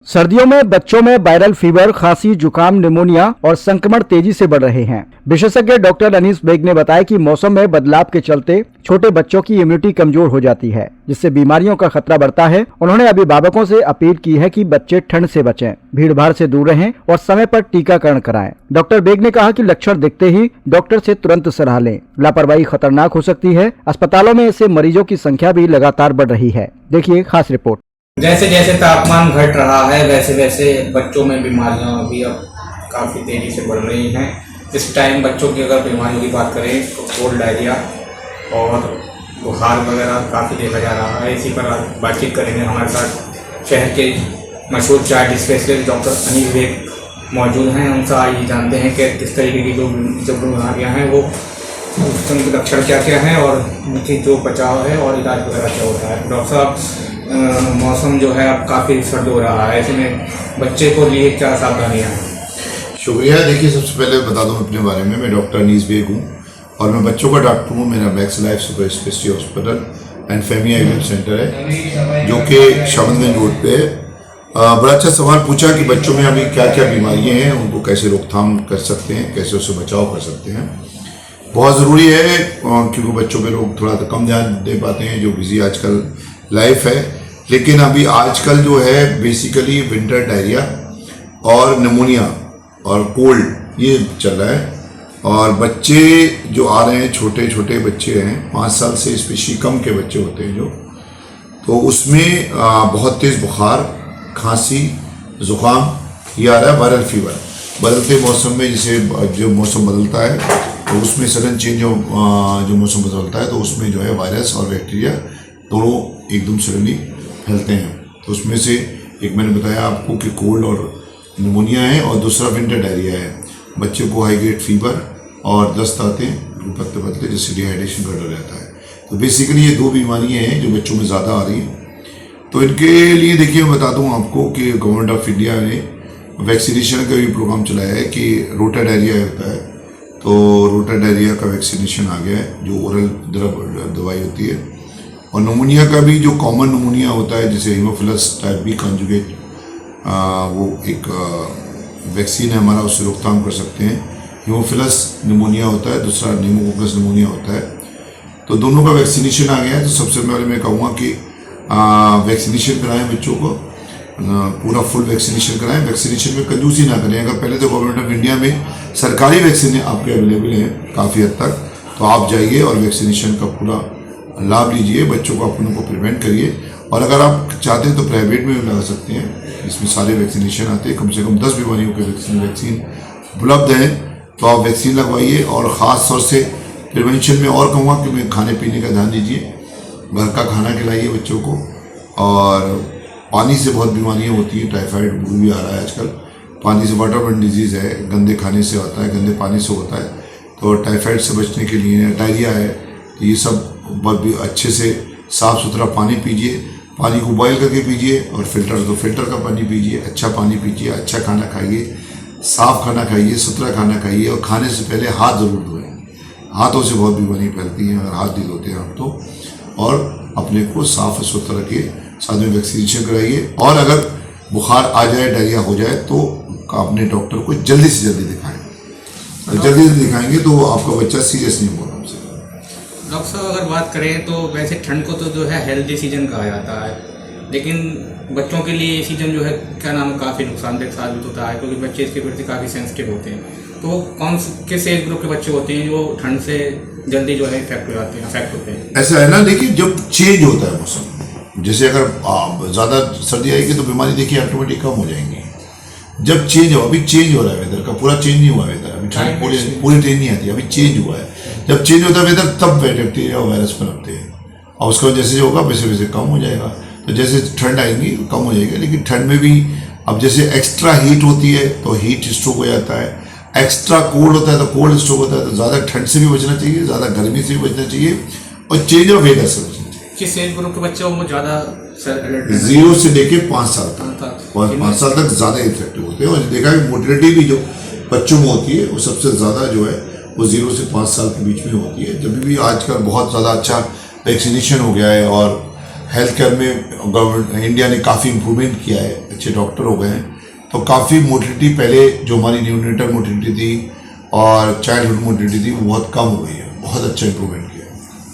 सर्दियों में बच्चों में वायरल फीवर, खांसी, जुकाम, निमोनिया और संक्रमण तेजी से बढ़ रहे हैं। विशेषज्ञ डॉक्टर अनीस बेग ने बताया कि मौसम में बदलाव के चलते छोटे बच्चों की इम्यूनिटी कमजोर हो जाती है, जिससे बीमारियों का खतरा बढ़ता है। उन्होंने अभिभावकों से अपील की है कि बच्चे ठंड से बचें, भीड़-भाड़ से दूर रहें और समय पर टीकाकरण कराएं। डॉक्टर बेग ने कहा कि लक्षण दिखते ही डॉक्टर से तुरंत सलाह लें। लापरवाही खतरनाक हो सकती है। अस्पतालों में ऐसे मरीजों की संख्या भी लगातार बढ़ रही है। देखिए खास रिपोर्ट। जैसे जैसे तापमान घट रहा है वैसे वैसे बच्चों में बीमारियां भी अब काफ़ी तेज़ी से बढ़ रही हैं। इस टाइम बच्चों की अगर बीमारियों की बात करें तो कोल्ड, डायरिया और बुखार वगैरह काफ़ी देखा जा रहा है। इसी पर बातचीत करेंगे। हमारे साथ शहर के मशहूर child specialist doctor Anees Baig मौजूद हैं। उनसे आइए जानते हैं कि किस तरीके की जो बीमारियाँ हैं वो उनके लक्षण क्या क्या हैं और उनकी जो बचाव है और इलाज वगैरह क्या होता है। डॉक्टर साहब, मौसम जो है अब काफ़ी सर्द हो रहा है, ऐसे में बच्चे को लिए क्या सावधानियाँ हैं? शुक्रिया। देखिए, सबसे पहले बता दूं अपने बारे में, मैं डॉक्टर अनीस बेग हूँ और मैं बच्चों का डॉक्टर हूँ। मेरा max life super speciality hospital and family IVF centre है जो कि शामनगंज रोड पे है। बड़ा अच्छा सवाल पूछा कि बच्चों में अभी क्या क्या बीमारियाँ हैं, उनको कैसे रोकथाम कर सकते हैं, कैसे उससे बचाव कर सकते हैं। बहुत ज़रूरी है क्योंकि बच्चों पे लोग थोड़ा कम ध्यान दे पाते हैं, जो बिजी आजकल लाइफ है। लेकिन अभी आजकल जो है बेसिकली विंटर डायरिया और निमोनिया और कोल्ड ये चल रहा है। और बच्चे जो आ रहे हैं, छोटे छोटे बच्चे हैं, 5 साल से स्पेशली कम के बच्चे होते हैं जो, तो उसमें बहुत तेज़ बुखार, खांसी, ज़ुकाम ये आ रहा है। वायरल फीवर बदलते मौसम में, जैसे जो मौसम बदलता है तो उसमें सडन चेंज जो मौसम बदलता है तो उसमें जो है वायरस और बैक्टीरिया दोनों एकदम सडनली फैलते हैं। तो उसमें से एक मैंने बताया आपको कि कोल्ड और निमोनिया है और दूसरा विंटर डायरिया है। बच्चों को हाई ग्रेड फीवर और दस्त आते हैं, पतले पतले, जिससे डिहाइड्रेशन का डर रहता है। तो बेसिकली ये 2 बीमारियां हैं जो बच्चों में ज़्यादा आ रही हैं। तो इनके लिए देखिए मैं बता दूं आपको कि गवर्नमेंट ऑफ इंडिया ने वैक्सीनेशन का भी प्रोग्राम चलाया है कि रोटा डायरिया होता है, तो रोटा डायरिया का वैक्सीनेशन आ गया है जो ओरल दवाई होती है। और निमोनिया का भी जो कॉमन निमोनिया होता है, जैसे हीमोफिलस टाइप बी कॉन्जुगेट, वो एक वैक्सीन है हमारा, उससे रोकथाम कर सकते हैं। हीमोफिलस निमोनिया होता है, दूसरा न्यूमोकोकस निमोनिया होता है। तो दोनों का वैक्सीनेशन आ गया है। तो सबसे पहले मैं कहूँगा कि वैक्सीनेशन कराएं बच्चों को, पूरा फुल वैक्सीनेशन कराएं। वैक्सीनेशन में कंजूसी ना करें। अगर पहले तो गवर्नमेंट ऑफ इंडिया में सरकारी वैक्सीन आपके अवेलेबल हैं काफ़ी हद तक, तो आप जाइए और वैक्सीनेशन का पूरा लाभ लीजिए, बच्चों को अपनों को प्रिवेंट करिए। और अगर आप चाहते हैं तो प्राइवेट में भी लगा सकते हैं, इसमें सारे वैक्सीनेशन आते हैं। कम से कम 10 बीमारियों के वैक्सीन उपलब्ध हैं, तो आप वैक्सीन लगवाइए। और ख़ास तौर से प्रिवेंशन में और कहूँगा कि मैं खाने पीने का ध्यान दीजिए, घर का खाना खिलाइए बच्चों को। और पानी से बहुत बीमारियाँ होती हैं, टाइफाइड भी आ रहा है आजकल, पानी से वाटरबोर्न डिजीज़ है, गंदे खाने से होता है, गंदे पानी से होता है। तो टाइफाइड से बचने के लिए, डायरिया है, तो ये सब बहुत भी अच्छे से साफ़ सुथरा पानी पीजिए। पानी को बॉयल करके पीजिए और फिल्टर का पानी पीजिए। अच्छा पानी पीजिए, अच्छा खाना खाइए, साफ़ खाना खाइए, सुथरा खाना खाइए। और खाने से पहले हाथ ज़रूर धोएं, हाथों से बहुत बीमारी फैलती हैं अगर हाथ नहीं धोते हैं आप तो। और अपने को साफ़ सुथरा रखिए, साथ में वैक्सीनेशन कराइए। और अगर बुखार आ जाए, डायरिया हो जाए तो अपने डॉक्टर को जल्दी से जल्दी दिखाएं। जल्दी से दिखाएंगे तो आपका बच्चा सीरियस नहीं होगा हमसे। डॉक्टर साहब, अगर बात करें तो वैसे ठंड को तो जो है हेल्दी सीजन कहा जाता है, लेकिन बच्चों के लिए ये सीजन जो है क्या नाम है काफ़ी नुकसानदेह साबित होता है, क्योंकि बच्चे इसके प्रति काफ़ी सेंसिटिव होते हैं। तो किस एज ग्रुप के बच्चे होते हैं जो ठंड से जल्दी जो है अफेक्ट होते हैं? ऐसा है ना, देखिए जब चेंज होता है मौसम, जैसे अगर ज़्यादा सर्दी आएगी तो बीमारी देखिए ऑटोमेटिक कम हो जाएंगी। जब चेंज हो, अभी चेंज हो रहा है वेदर का, पूरा चेंज नहीं हुआ वेदर, अभी ठंड पूरी ट्रेन नहीं आती, अभी चेंज हुआ है। जब चेंज होता है वेदर तब बैक्टीरिया और वायरस पनपते हैं, और उसका जैसे होगा वैसे वैसे कम हो जाएगा। तो जैसे ठंड आएगी कम हो जाएगा। लेकिन ठंड में भी अब जैसे एक्स्ट्रा हीट होती है तो हीट स्ट्रोक हो जाता है, एक्स्ट्रा कोल्ड होता है तो कोल्ड स्ट्रोक होता है। तो ज़्यादा ठंड से भी बचना चाहिए, ज़्यादा गर्मी से भी बचना चाहिए और चेंज ऑफ वेदर से बचना चाहिए। किस एज ग्रुप के बच्चे वो ज़्यादा 0 से लेके 5 साल तक, 5 साल तक ज़्यादा इफेक्टिव होते हैं। और देखा है मोटिलिटी भी जो बच्चों में होती है वो सबसे ज़्यादा जो है वो 0 से 5 साल के बीच में होती है। जब भी आजकल बहुत ज़्यादा अच्छा वैक्सीनेशन हो गया है और हेल्थ केयर में गवर्नमेंट इंडिया ने काफ़ी इम्प्रूवमेंट किया है, अच्छे डॉक्टर हो गए हैं, तो काफ़ी मोटिलिटी पहले जो हमारी न्यूनेटल मोटिलिटी थी और चाइल्डहुड मोटिलिटी थी वो बहुत कम हो गई है, बहुत अच्छा इंप्रूवमेंट किया।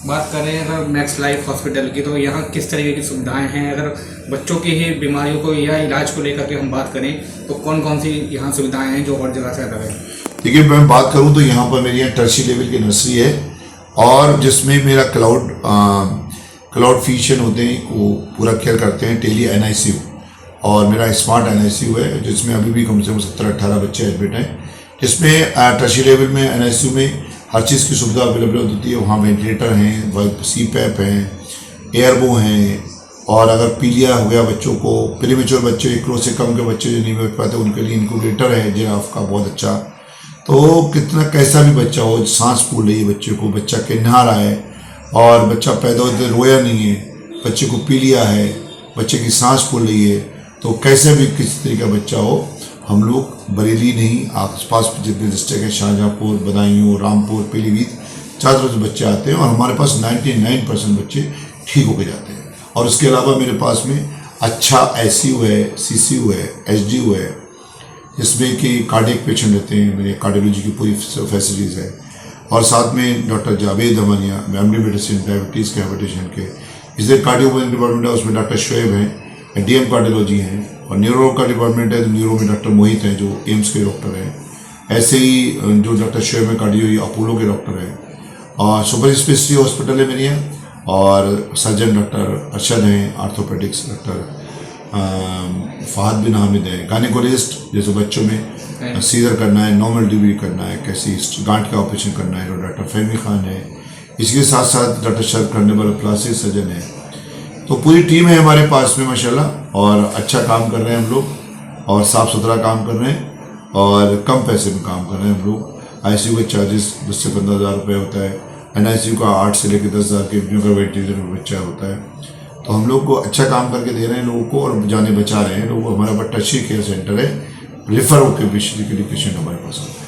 बात करें अगर मैक्स लाइफ हॉस्पिटल की, तो यहाँ किस तरीके की सुविधाएं हैं? अगर बच्चों की ही बीमारियों को या इलाज को लेकर के हम बात करें तो कौन कौन सी यहाँ सुविधाएं हैं जो और जगह से अलग है? देखिए, मैं बात करूँ तो यहाँ पर मेरी यहाँ टर्शियरी लेवल की नर्सरी है और जिसमें मेरा क्लाउड फिजिशियन होते हैं वो पूरा केयर करते हैं, टेली NICU, और मेरा स्मार्ट NICU है जिसमें अभी भी कम से कम 17-18 बच्चे एडमिट हैं, जिसमें टर्शियरी लेवल में NICU में हर चीज़ की सुविधा अवेलेबल होती है। वहाँ वेंटिलेटर हैं, CPAP हैं, एयरबो हैं, और अगर पीलिया हो गया बच्चों को, प्रीमेच्योर बच्चे 1 करोड़ से कम के बच्चे जो नहीं बैठ पाते उनके लिए इनक्यूबेटर है जिराफ का बहुत अच्छा। तो कितना कैसा भी बच्चा हो, सांस फूल रही है बच्चे को, बच्चा किन्हा रहा है और बच्चा पैदा होते रोया नहीं है, बच्चे को पीलिया है, बच्चे की सांस फूल रही है, तो कैसे भी किसी तरीके का बच्चा हो, हम लोग बरेली नहीं आसपास जितने डिस्ट्रिक्ट है, शाहजहाँपुर, बदायूं, रामपुर, पीलीभीत, चारों तरफ से बच्चे आते हैं और हमारे पास 99% बच्चे ठीक होके जाते हैं। और उसके अलावा मेरे पास में अच्छा ICU है, CCU है, HDU है, जिसमें कि कार्डियक पेशेंट रहते हैं, मेरे कार्डियोलॉजी की पूरी फैसिलिटीज़ है, और साथ में doctor Javed Amaniya MD medicine diabetes के हाइपरटेंशन के, इसलिए कार्डियो डिपार्टमेंट है उसमें डॉक्टर शोएब हैं, DM कार्डियोलॉजी हैं, और न्यूरो का डिपार्टमेंट है तो न्यूरो में डॉक्टर मोहित हैं जो एम्स के डॉक्टर हैं। ऐसे ही जो डॉक्टर शोएब है कार्डियो ये अपोलो के डॉक्टर हैं, और सुपर स्पेशलिटी हॉस्पिटल है मेरे यहाँ, और सर्जन डॉक्टर अरशद हैं, आर्थोपेडिक्स डॉक्टर फहद बिन हामिद है, गायनेकोलॉजिस्ट जैसे बच्चों में सीजर करना है, नॉर्मल डिलीवरी करना है, कैसी गांठ का ऑपरेशन करना है, तो डॉक्टर फहमी खान है। इसके साथ साथ डॉक्टर शर्फ करने वाला प्लास्टिक सर्जन है। तो पूरी टीम है हमारे पास में माशाल्लाह, और अच्छा काम कर रहे हैं हम लोग, और साफ़ सुथरा काम कर रहे हैं, और कम पैसे में काम कर रहे हैं हम लोग। ICU के चार्जेस 10 से 15 हज़ार रुपये होता है, NICU का 8 से लेकर 10 हज़ार के वेंटिलेटर में बच्चा होता है। तो हम लोग को अच्छा काम करके दे रहे हैं लोगों को, और जाने बचा रहे हैं लोगों को। हमारा बड़ा टर्शियरी केयर सेंटर है, रेफर होकर के पेशेंट हमारे पास आते हैं।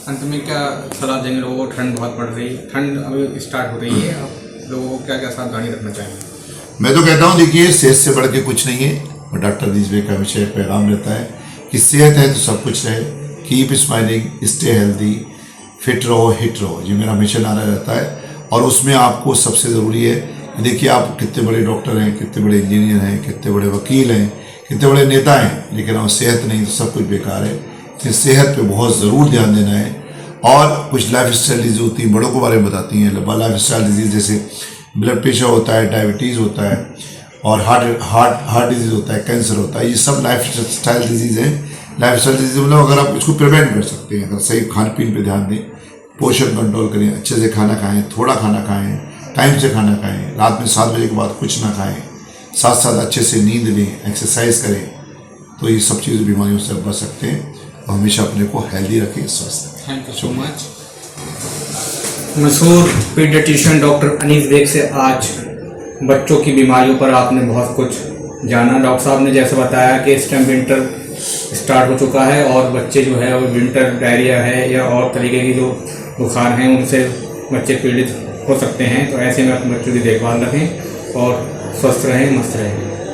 अंत में क्या सलाह देंगे लोगों को? ठंड बहुत बढ़ रही है, ठंड अभी स्टार्ट हो रही है, आप लोगों को क्या क्या सावधानी रखना चाहेंगे? मैं तो कहता हूँ, देखिए, सेहत से बढ़ के कुछ नहीं है, और डॉक्टर अनीस बेग का हमेशा एक पैगाम रहता है कि सेहत है तो सब कुछ रहे, keep smiling, stay healthy, fit रहो, हिट रहो, ये मेरा हमेशा नारा रहता है। और उसमें आपको सबसे ज़रूरी है कि देखिए आप कितने बड़े डॉक्टर हैं, कितने बड़े इंजीनियर हैं, कितने बड़े वकील हैं, कितने बड़े नेता हैं, लेकिन अगर सेहत नहीं तो सब कुछ बेकार है। इसलिए सेहत पे बहुत ज़रूर ध्यान देना है। और कुछ लाइफ स्टाइल डिजीज होती हैं, बड़ों के बारे में बताती हैं, लाइफ स्टाइल डिजीज़ जैसे ब्लड प्रेशर होता है, डायबिटीज़ होता है, और हार्ट डिजीज़ होता है, कैंसर होता है, ये सब लाइफ स्टाइल डिजीज़ हैं। लाइफ स्टाइल डिजीज़ मतलब अगर आप इसको प्रिवेंट कर सकते हैं, अगर सही खान पीन पे ध्यान दें, पोषण कंट्रोल करें, अच्छे से खाना खाएं, थोड़ा खाना खाएं, टाइम से खाना खाएं, रात में 7 बजे के बाद कुछ ना खाएं, साथ साथ अच्छे से नींद लें, एक्सरसाइज करें, तो ये सब चीज़ बीमारियों से बच सकते हैं। और हमेशा अपने को हेल्दी रखें, स्वस्थ रखें। Thank you so much. मशहूर पीडियाट्रिशियन डॉक्टर अनीस बेग से आज बच्चों की बीमारियों पर आपने बहुत कुछ जाना। डॉक्टर साहब ने जैसे बताया कि इस टाइम विंटर स्टार्ट हो चुका है और बच्चे जो है वो विंटर डायरिया है या और तरीके की जो बुखार हैं उनसे बच्चे पीड़ित हो सकते हैं। तो ऐसे में अपने बच्चों की देखभाल रखें और स्वस्थ रहें, मस्त रहें।